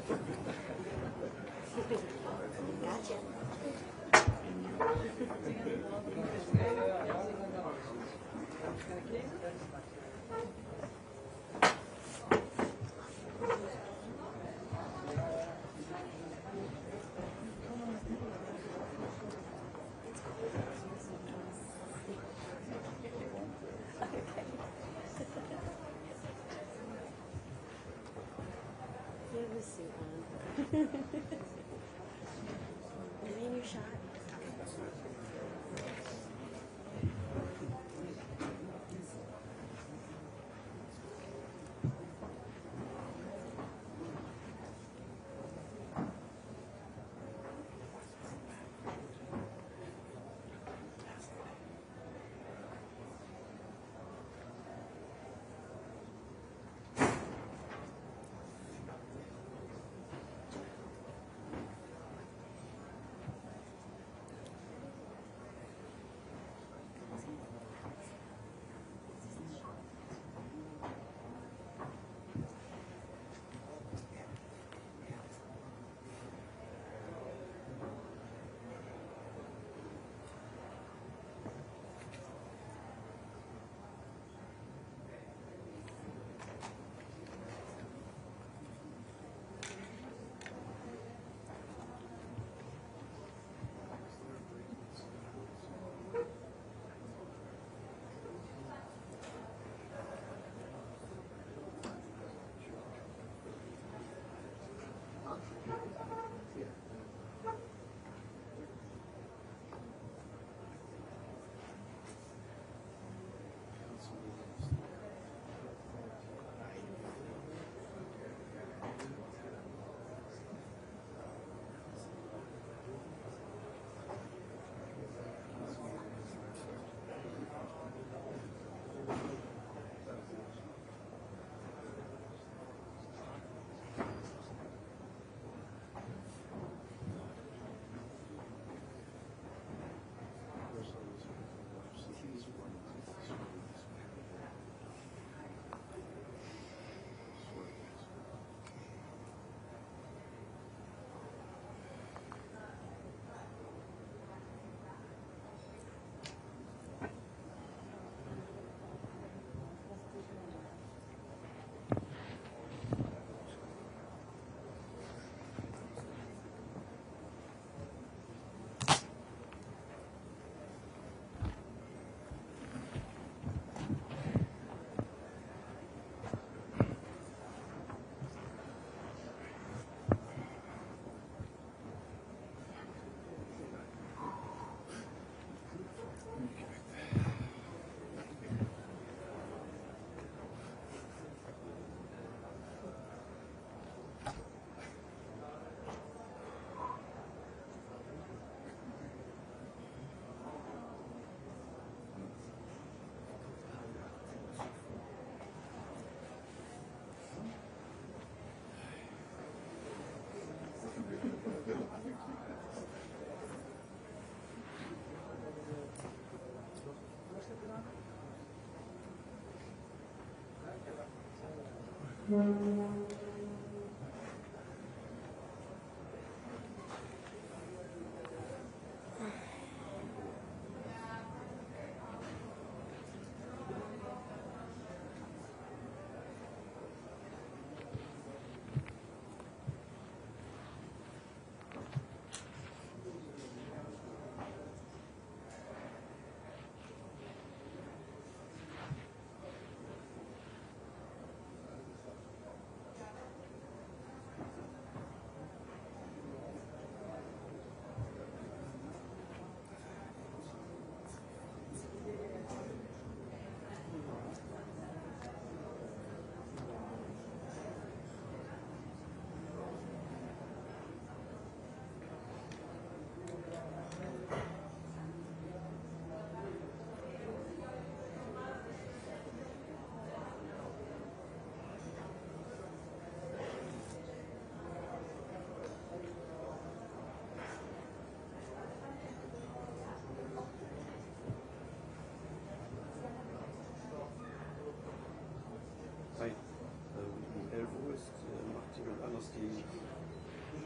Gotcha. You have a suit on. Name your shot.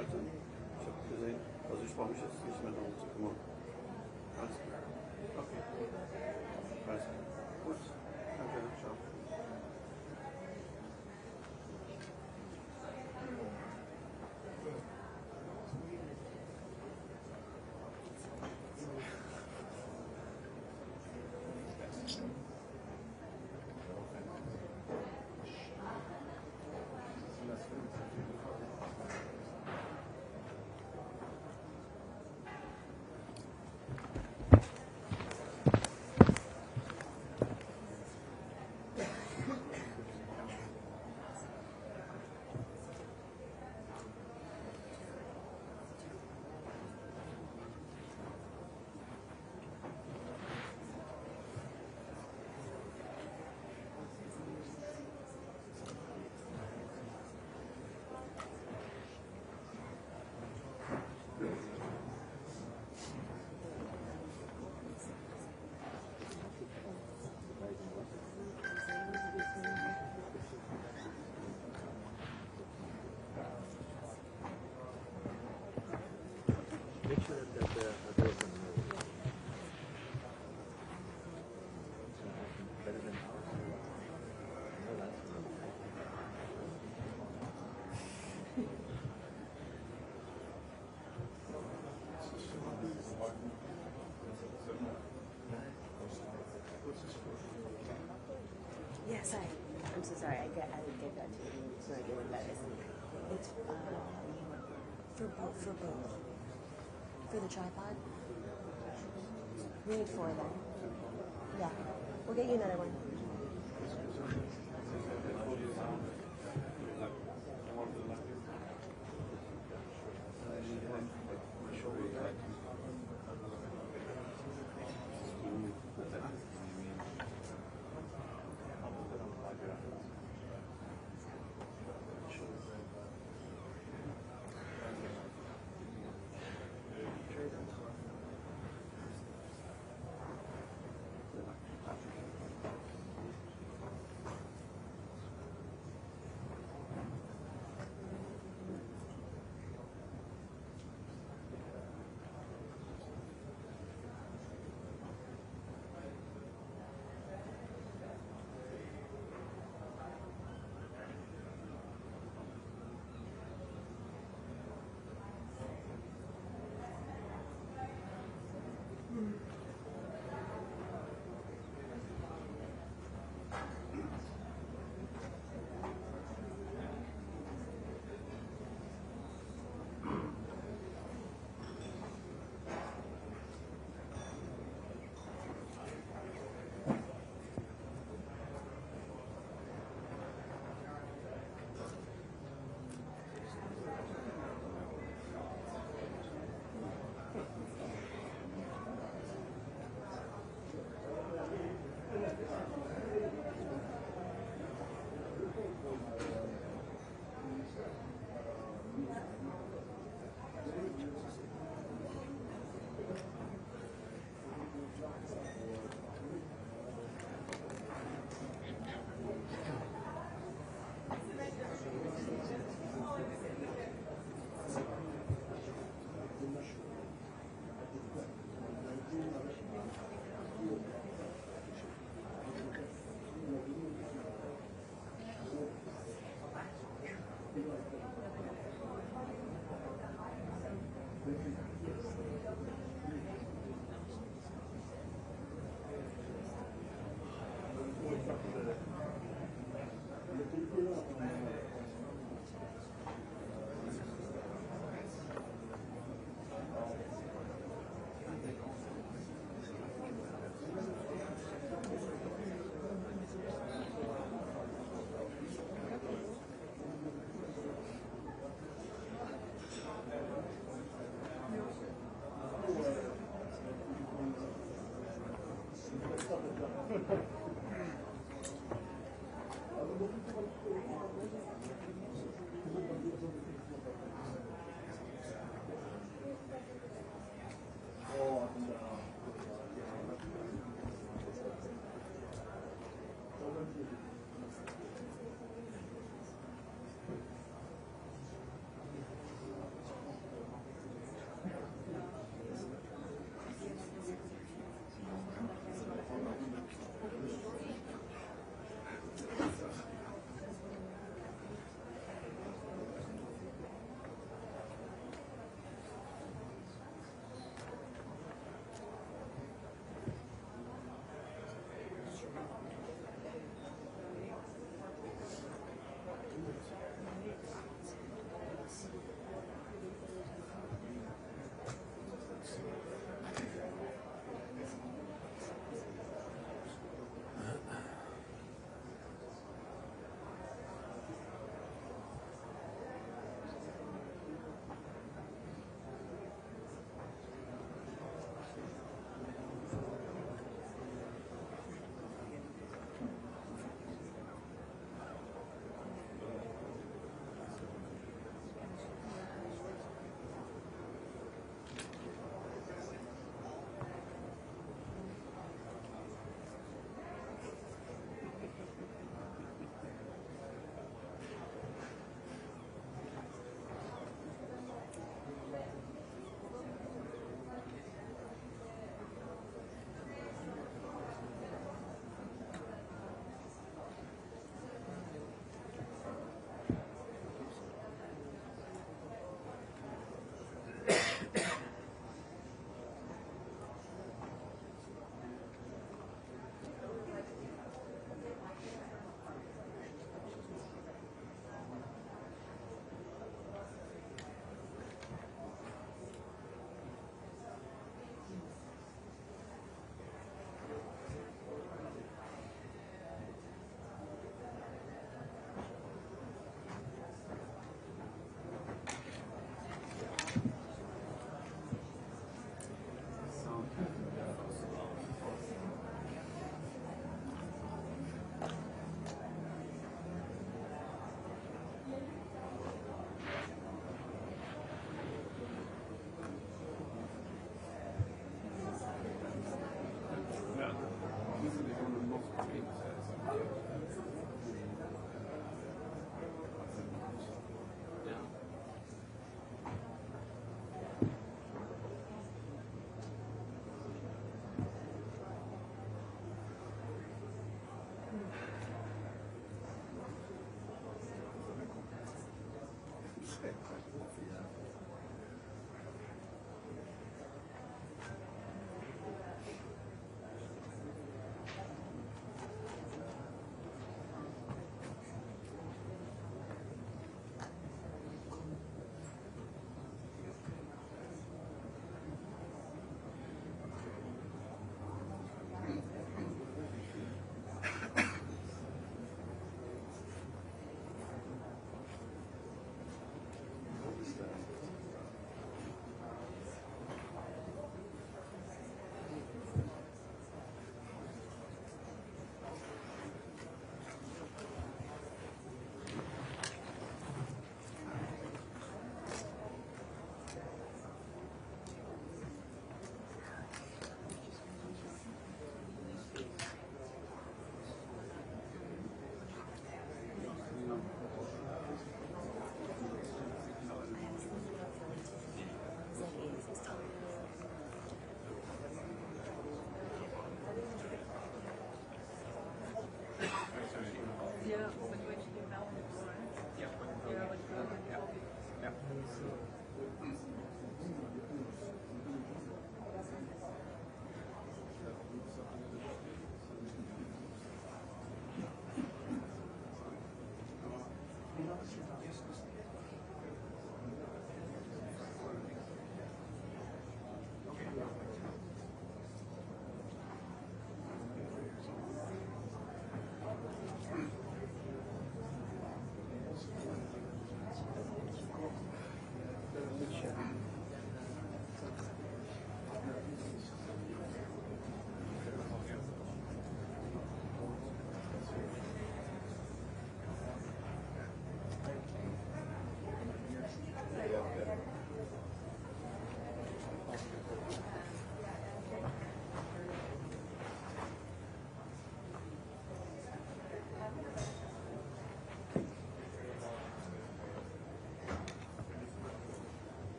Also, ich habe gesehen, also ich brauche mich jetzt nicht mehr darum zu kümmern. Alles klar. Okay. Alles klar. Gut. Danke. Ciao. Yes, I'm so sorry. I gave that to you. No idea what that is. It's for both. For the tripod. We need 4 then. Yeah. We'll get you another one.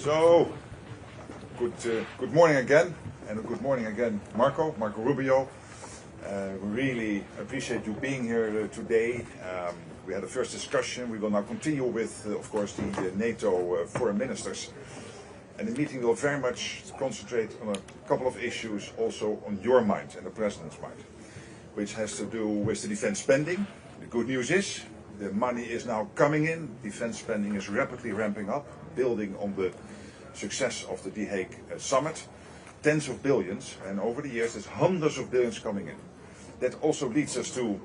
So, good morning again, and a good morning again, Marco Rubio. We really appreciate you being here today. We had a first discussion. We will now continue with, of course, the NATO foreign ministers. And the meeting will very much concentrate on a couple of issues also on your mind and the President's mind, which has to do with the defense spending. The good news is the money is now coming in. Defense spending is rapidly ramping up, building on the success of the The Hague summit. Tens of billions, and over the years there's hundreds of billions coming in. That also leads us to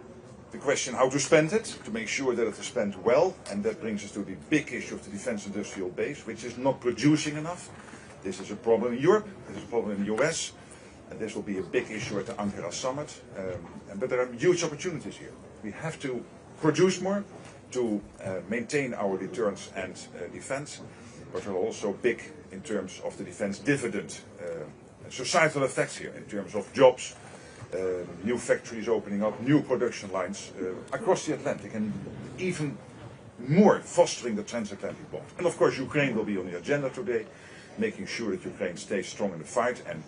the question how to spend it, to make sure that it is spent well, and that brings us to the big issue of the defense industrial base, which is not producing enough. This is a problem in Europe, this is a problem in the US, and this will be a big issue at the Ankara summit. But there are huge opportunities here. We have to produce more to maintain our deterrence and defense, but there are also big in terms of the defense dividend societal effects here, in terms of jobs, new factories opening up, new production lines across the Atlantic, and even more fostering the transatlantic bond. And of course Ukraine will be on the agenda today, making sure that Ukraine stays strong in the fight. And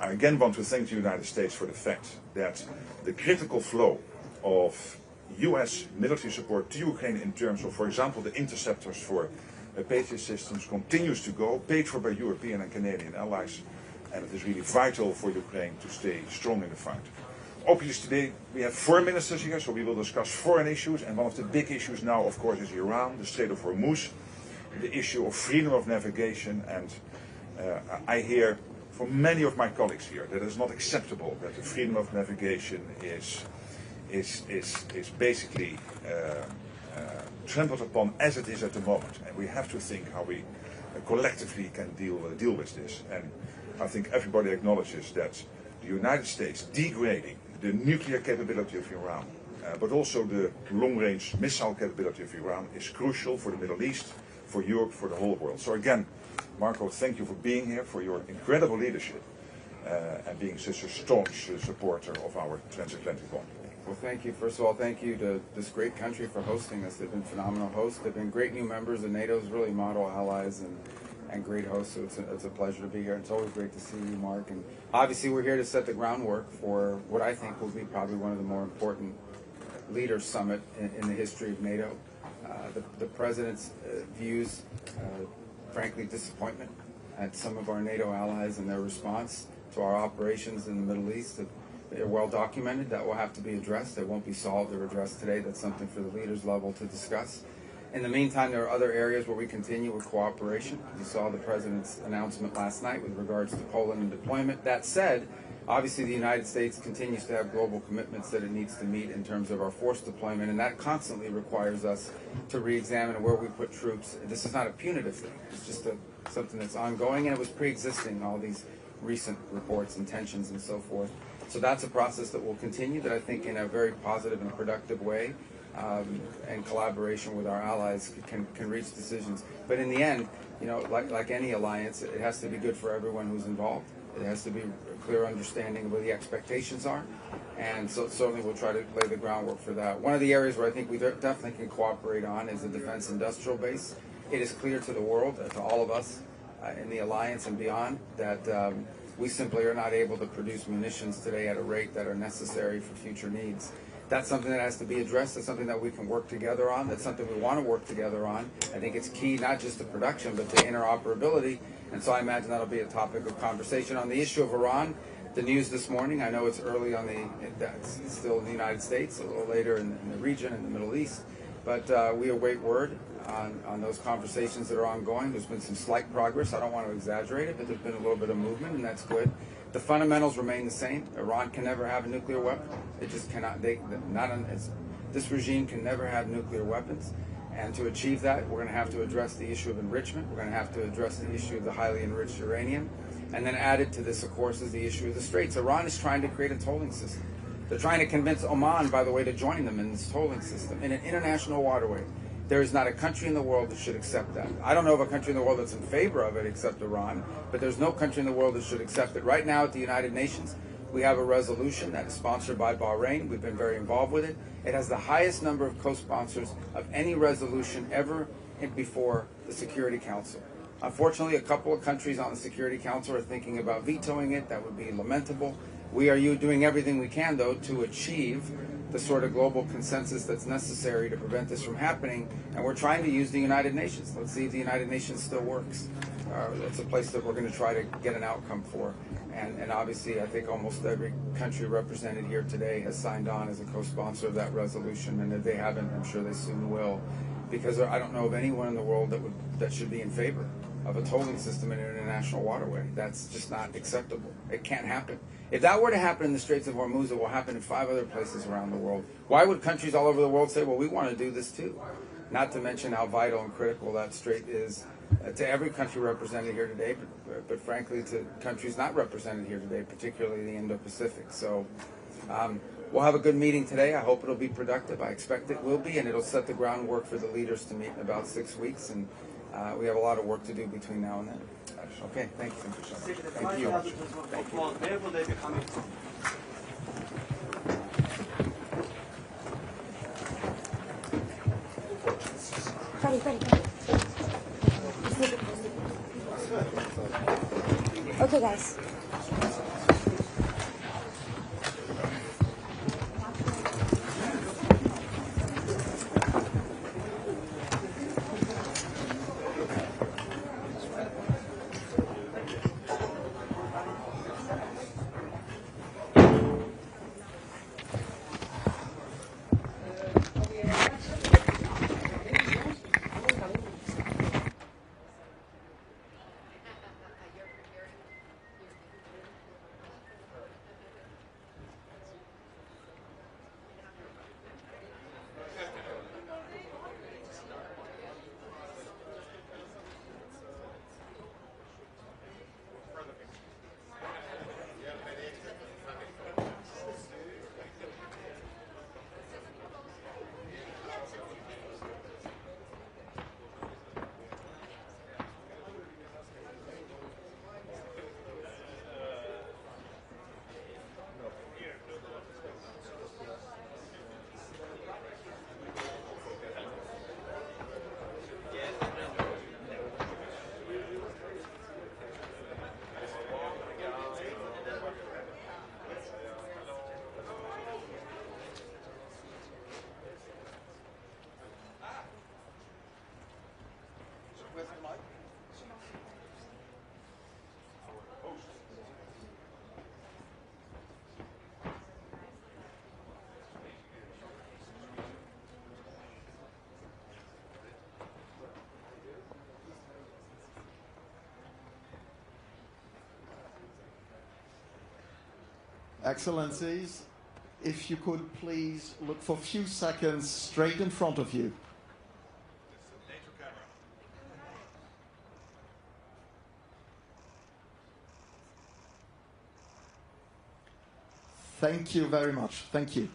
I again want to thank the United States for the fact that the critical flow of US military support to Ukraine in terms of, for example, the interceptors for Patriot systems continues to go, paid for by European and Canadian allies, and it is really vital for Ukraine to stay strong in the fight. Obviously today we have foreign ministers here, so we will discuss foreign issues, and one of the big issues now, of course, is Iran, the Strait of Hormuz, the issue of freedom of navigation, and I hear from many of my colleagues here that it is not acceptable that the freedom of navigation is basically trampled upon as it is at the moment, and we have to think how we collectively can deal with this. And I think everybody acknowledges that the United States degrading the nuclear capability of Iran, but also the long-range missile capability of Iran is crucial for the Middle East, for Europe, for the whole world. So again, Marco, thank you for being here, for your incredible leadership, and being such a staunch supporter of our transatlantic bond. Well, thank you. First of all, thank you to this great country for hosting us. They've been phenomenal hosts. They've been great new members of NATO's really model allies and great hosts. So it's a pleasure to be here. It's always great to see you, Mark. And obviously, we're here to set the groundwork for what I think will be probably one of the more important leaders summit in the history of NATO. The President's views, frankly, disappointment at some of our NATO allies and their response to our operations in the Middle East. They're well documented. That will have to be addressed. They won't be solved or addressed today. That's something for the leaders level to discuss. In the meantime, there are other areas where we continue with cooperation. You saw the President's announcement last night with regards to Poland and deployment. That said, obviously the United States continues to have global commitments that it needs to meet in terms of our force deployment, and that constantly requires us to re-examine where we put troops. This is not a punitive thing. It's just something that's ongoing, and it was pre-existing, all these recent reports and tensions and so forth. So that's a process that will continue, that I think in a very positive and productive way, and collaboration with our allies can reach decisions. But in the end, you know, like any alliance, it has to be good for everyone who's involved. It has to be a clear understanding of what the expectations are, and so certainly we'll try to lay the groundwork for that. One of the areas where I think we definitely can cooperate on is the defense industrial base. It is clear to the world, to all of us in the alliance and beyond, that we simply are not able to produce munitions today at a rate that are necessary for future needs. That's something that has to be addressed. That's something that we can work together on. That's something we want to work together on. I think it's key not just to production, but to interoperability. And so I imagine that'll be a topic of conversation. On the issue of Iran, the news this morning, I know it's early on it's still in the United States, a little later in the region, in the Middle East. But we await word on those conversations that are ongoing. There's been some slight progress. I don't want to exaggerate it, but there's been a little bit of movement, and that's good. The fundamentals remain the same. Iran can never have a nuclear weapon. It just cannot. This regime can never have nuclear weapons. And to achieve that, we're going to have to address the issue of enrichment. We're going to have to address the issue of the highly enriched uranium. And then added to this, of course, is the issue of the Straits. Iran is trying to create a tolling system. They're trying to convince Oman, by the way, to join them in this tolling system in an international waterway. There is not a country in the world that should accept that. I don't know of a country in the world that's in favor of it except Iran, but there's no country in the world that should accept it. Right now at the United Nations, we have a resolution that is sponsored by Bahrain. We've been very involved with it. It has the highest number of co-sponsors of any resolution ever before the Security Council. Unfortunately, a couple of countries on the Security Council are thinking about vetoing it. That would be lamentable. We are doing everything we can, though, to achieve the sort of global consensus that's necessary to prevent this from happening, and we're trying to use the United Nations. Let's see if the United Nations still works. That's a place that we're going to try to get an outcome for, and obviously I think almost every country represented here today has signed on as a co-sponsor of that resolution, and if they haven't, I'm sure they soon will, because I don't know of anyone in the world that should be in favor of a tolling system in an international waterway. That's just not acceptable. It can't happen. If that were to happen in the Straits of Hormuz, it will happen in 5 other places around the world. Why would countries all over the world say, well, we want to do this too? Not to mention how vital and critical that strait is to every country represented here today, but frankly to countries not represented here today, particularly the Indo-Pacific. So we'll have a good meeting today. I hope it'll be productive. I expect it will be, and it'll set the groundwork for the leaders to meet in about 6 weeks. And we have a lot of work to do between now and then. Okay, thank you. Thank you. Where will they be coming from? Freddie. Okay, guys. Excellencies, if you could please look for a few seconds straight in front of you. Thank you very much. Thank you.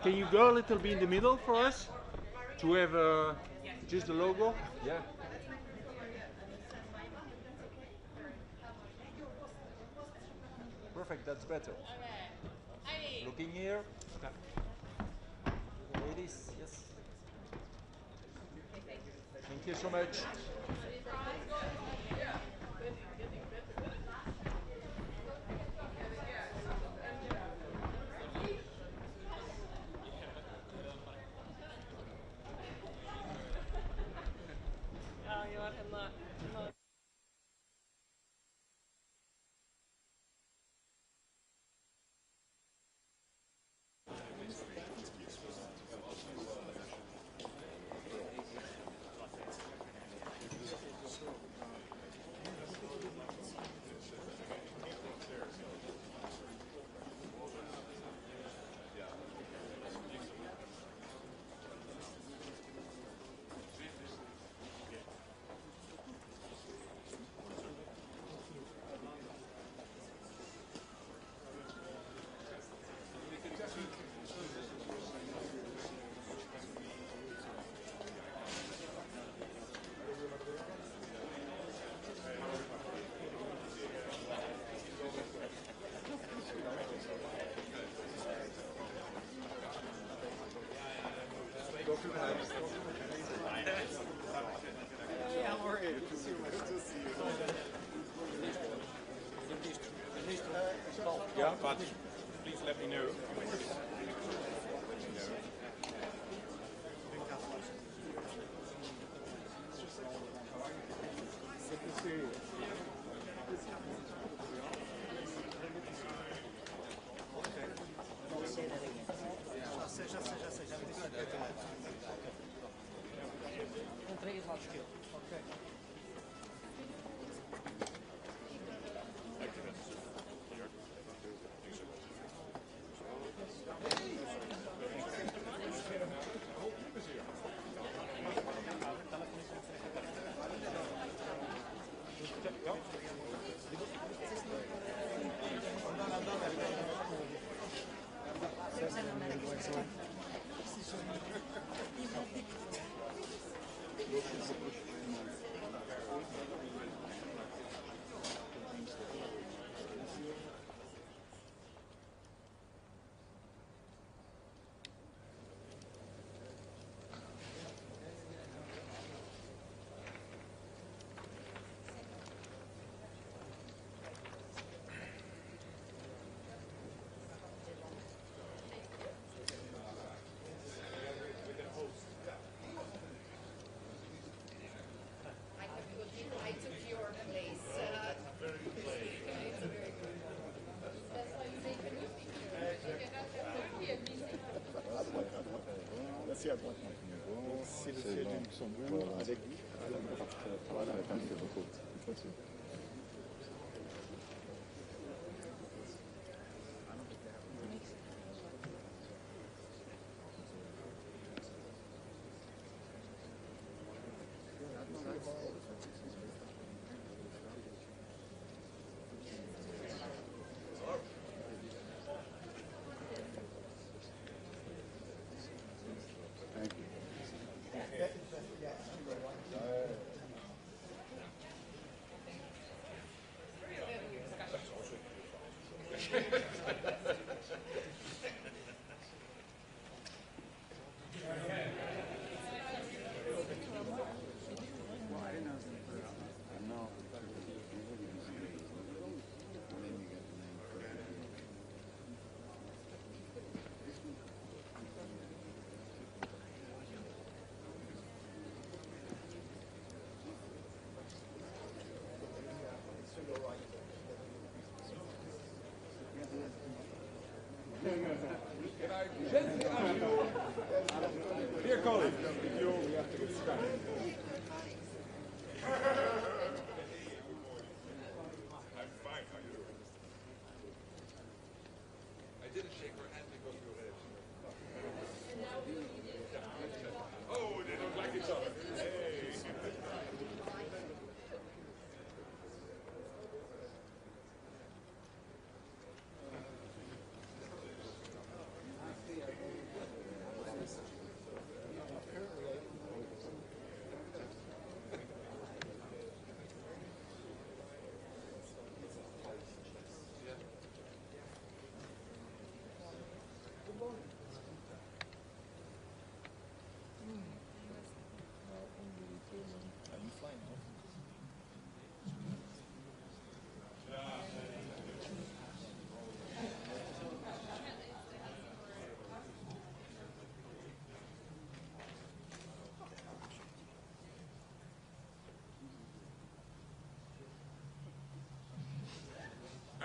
Can you go a little bit in the middle for us to have just the logo? Yeah. Perfect, that's better. Looking here. Ladies, yes. Thank you so much. Yeah, but please let me know. C'est le siège du Luxembourg avec Voilà, merci beaucoup. Merci. Dear colleagues, we have to get started. I'm fine, how you doing? I didn't shake her hand because you were Oh, they don't like each other. Hey.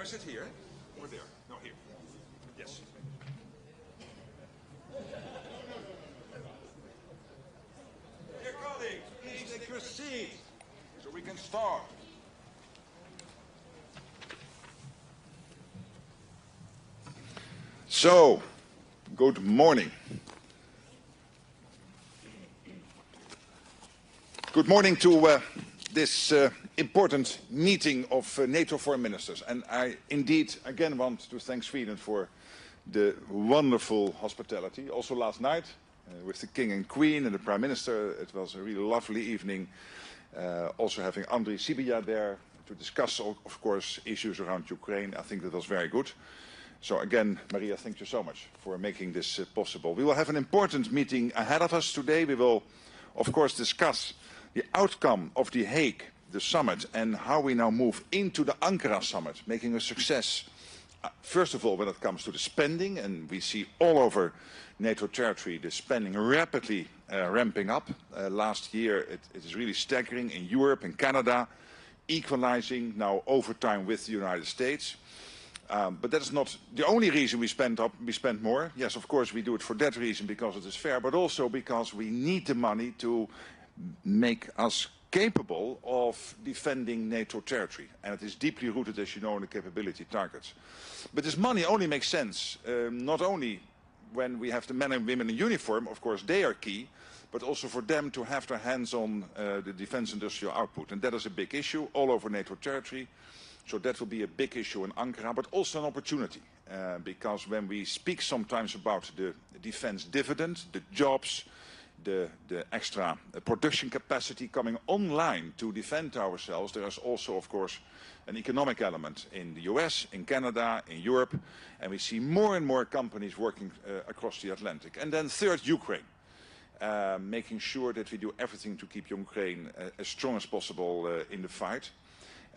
I sit here, or there? No, here. Yes. Dear colleagues, please take your seat so we can start. So, good morning. Good morning to this important meeting of NATO foreign ministers. And I indeed again want to thank Sweden for the wonderful hospitality. Also last night with the King and Queen and the Prime Minister, it was a really lovely evening. Also having Andriy Sybiha there to discuss, of course, issues around Ukraine. I think that was very good. So again, Maria, thank you so much for making this possible. We will have an important meeting ahead of us today. We will, of course, discuss the outcome of The Hague, the summit, and how we now move into the Ankara summit, making a success. First of all, when it comes to the spending, and we see all over NATO territory the spending rapidly ramping up. Last year, it is really staggering in Europe and Canada, equalizing now over time with the United States. But that is not the only reason we spend more. Yes, of course, we do it for that reason because it is fair, but also because we need the money to make us capable of defending NATO territory. And it is deeply rooted, as you know, in the capability targets. But this money only makes sense, not only when we have the men and women in uniform, of course they are key, but also for them to have their hands on the defense industrial output. And that is a big issue all over NATO territory. So that will be a big issue in Ankara, but also an opportunity. Because when we speak sometimes about the defense dividend, the jobs, the extra production capacity coming online to defend ourselves, there is also, of course, an economic element in the US, in Canada, in Europe, and we see more and more companies working across the Atlantic. And then third, Ukraine, making sure that we do everything to keep Ukraine as strong as possible in the fight.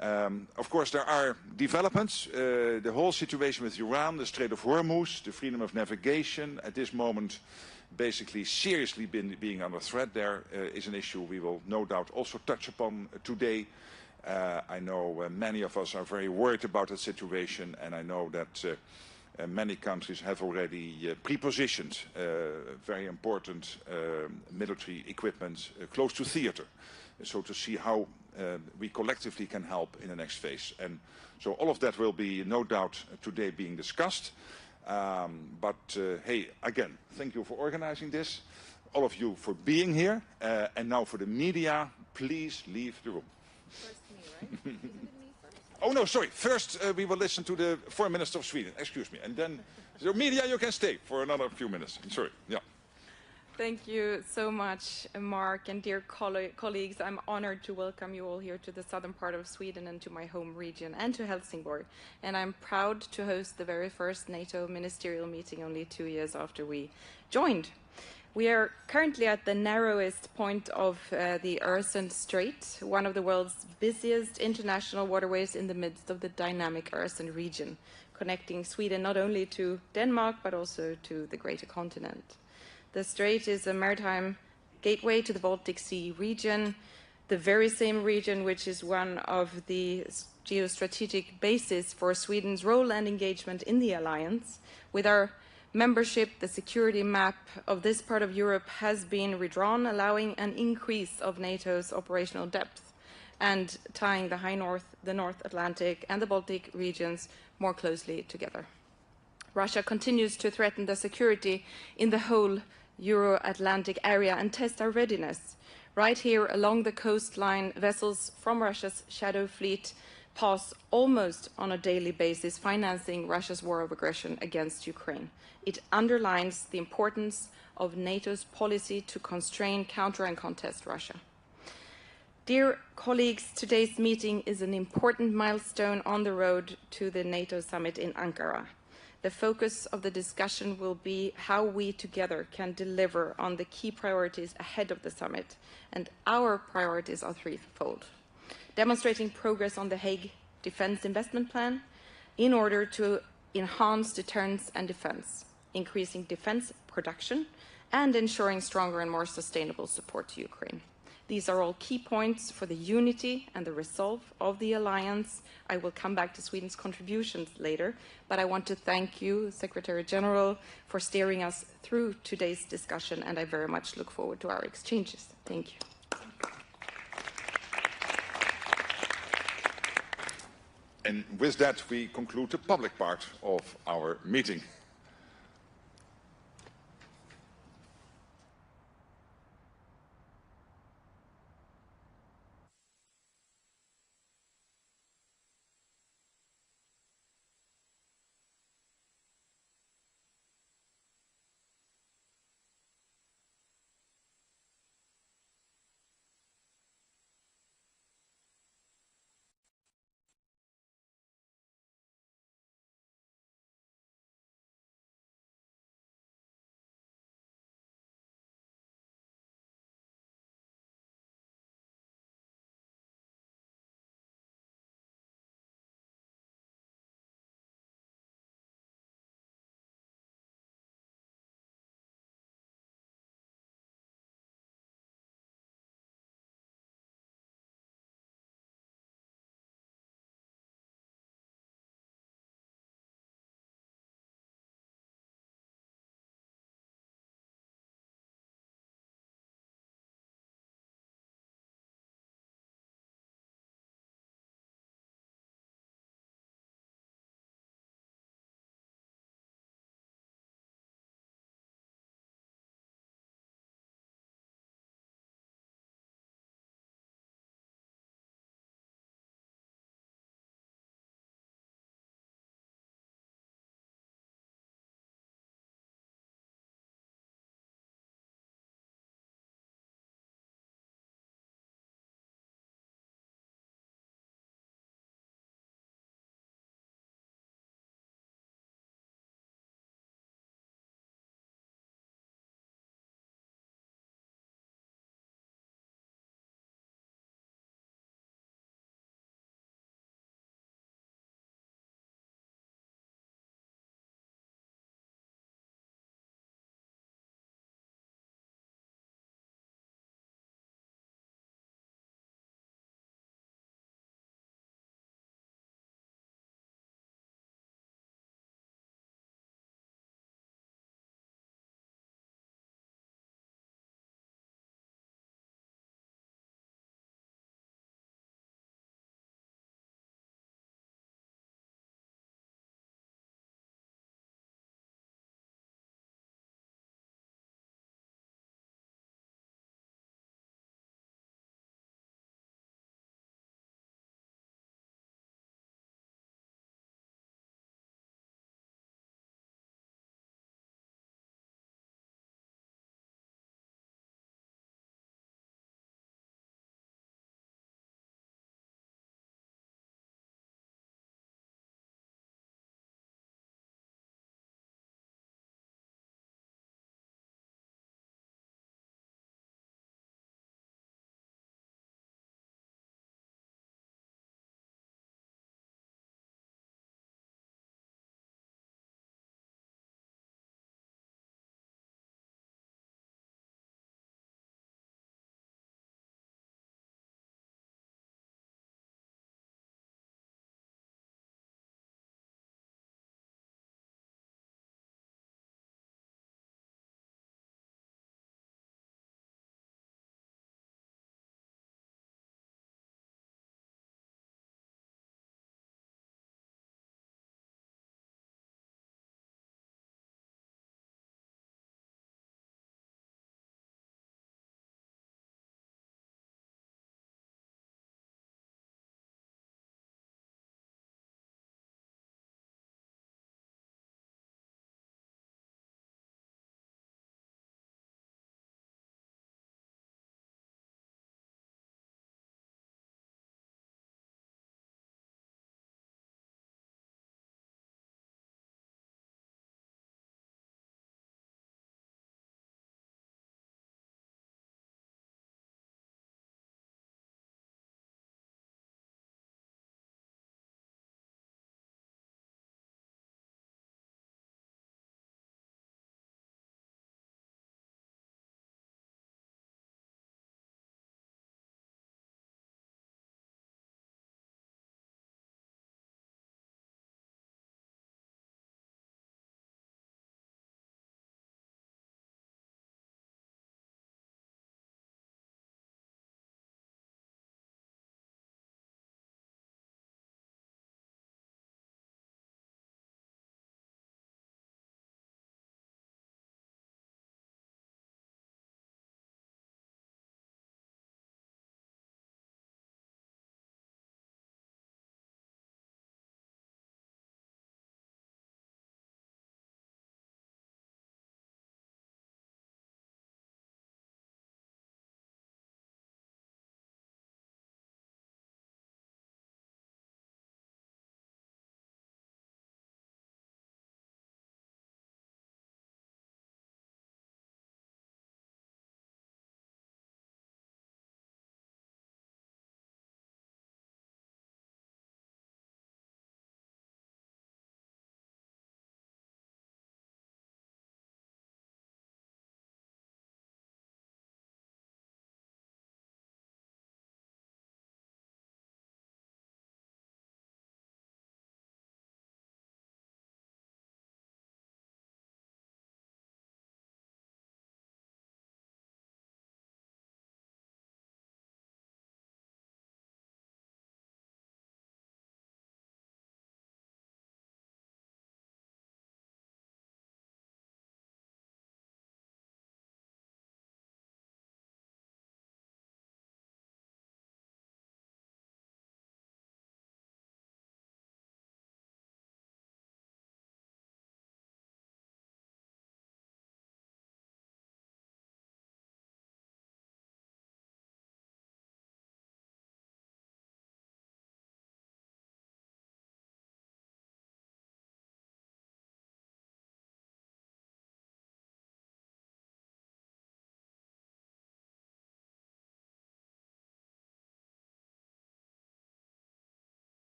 Of course, there are developments. The whole situation with Iran, the Strait of Hormuz, the freedom of navigation, at this moment basically seriously being under threat there is an issue we will no doubt also touch upon today. I know many of us are very worried about that situation, and I know that Many countries have already pre-positioned very important military equipment close to theater, so to see how we collectively can help in the next phase. And so all of that will be no doubt today being discussed. Hey, again, thank you for organizing this, all of you for being here, and now for the media, please leave the room. First me, right? Isn't it me first? Oh no, sorry. First we will listen to the Foreign Minister of Sweden. Excuse me. And then the media, you can stay for another few minutes. Sorry. Yeah. Thank you so much, Mark, and dear colleagues. I'm honored to welcome you all here to the southern part of Sweden and to my home region and to Helsingborg. And I'm proud to host the very first NATO ministerial meeting only 2 years after we joined. We are currently at the narrowest point of the Øresund Strait, one of the world's busiest international waterways in the midst of the dynamic Øresund region, connecting Sweden not only to Denmark but also to the greater continent. The strait is a maritime gateway to the Baltic Sea region, the very same region which is one of the geostrategic bases for Sweden's role and engagement in the alliance. With our membership, the security map of this part of Europe has been redrawn, allowing an increase of NATO's operational depth and tying the High North, the North Atlantic and the Baltic regions more closely together. Russia continues to threaten the security in the whole Euro-Atlantic area and test our readiness. Right here along the coastline, vessels from Russia's shadow fleet pass almost on a daily basis, financing Russia's war of aggression against Ukraine. It underlines the importance of NATO's policy to constrain, counter and contest Russia. Dear colleagues, today's meeting is an important milestone on the road to the NATO summit in Ankara. The focus of the discussion will be how we together can deliver on the key priorities ahead of the summit, and our priorities are threefold. Demonstrating progress on the Hague Defence Investment Plan in order to enhance deterrence and defence, increasing defence production, and ensuring stronger and more sustainable support to Ukraine. These are all key points for the unity and the resolve of the alliance. I will come back to Sweden's contributions later, but I want to thank you, Secretary General, for steering us through today's discussion, and I very much look forward to our exchanges. Thank you. And with that, we conclude the public part of our meeting.